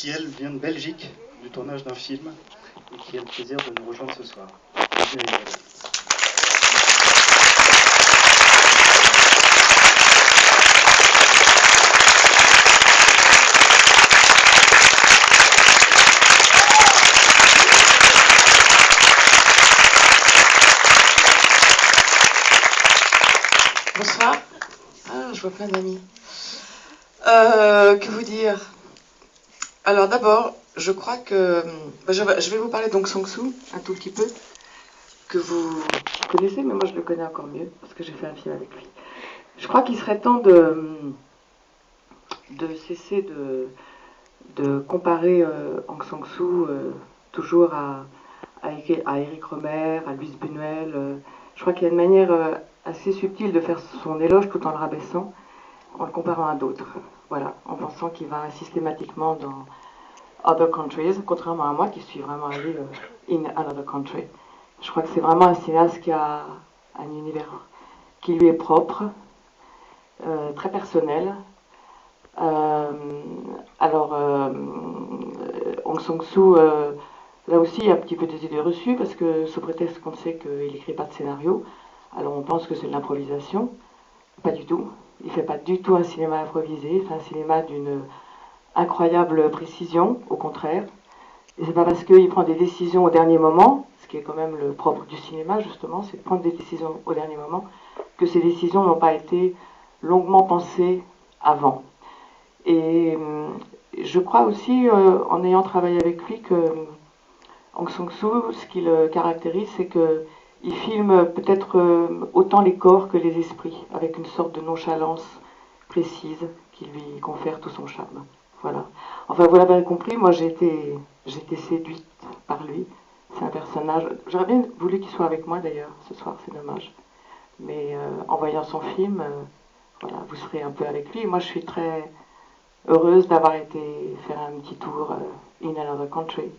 qui elle vient de Belgique, du tournage d'un film, et qui a le plaisir de nous rejoindre ce soir. Bienvenue, Isabelle. Bonsoir. Ah, je vois plein d'amis. Que vous dire? Alors d'abord, je crois que je vais vous parler d'Aung San Suu un tout petit peu, que vous connaissez, mais moi je le connais encore mieux parce que j'ai fait un film avec lui. Je crois qu'il serait temps de cesser de comparer Aung San Suu toujours à Éric Rohmer, à Luis Buñuel. Je crois qu'il y a une manière assez subtile de faire son éloge tout en le rabaissant, en le comparant à d'autres. Voilà, en pensant qu'il va systématiquement dans Other Countries, contrairement à moi qui suis vraiment allée in another country. Je crois que c'est vraiment un cinéaste qui a un univers qui lui est propre, très personnel. Aung San Suu, là aussi, il y a un petit peu des idées reçues, parce que sous prétexte qu'on sait qu'il n'écrit pas de scénario, alors on pense que c'est de l'improvisation. Pas du tout. Il ne fait pas du tout un cinéma improvisé, c'est un cinéma d'une incroyable précision, au contraire. Et c'est pas parce qu'il prend des décisions au dernier moment, ce qui est quand même le propre du cinéma, justement, c'est de prendre des décisions au dernier moment, que ces décisions n'ont pas été longuement pensées avant. Et je crois aussi, en ayant travaillé avec lui, que Aung San Suu, ce qui le caractérise, c'est qu'il filme peut-être autant les corps que les esprits, avec une sorte de nonchalance précise qui lui confère tout son charme. Voilà. Enfin, vous l'avez compris, moi j'ai été séduite par lui. C'est un personnage. J'aurais bien voulu qu'il soit avec moi d'ailleurs ce soir, c'est dommage. Mais en voyant son film, voilà, vous serez un peu avec lui. Moi je suis très heureuse d'avoir été faire un petit tour in another country.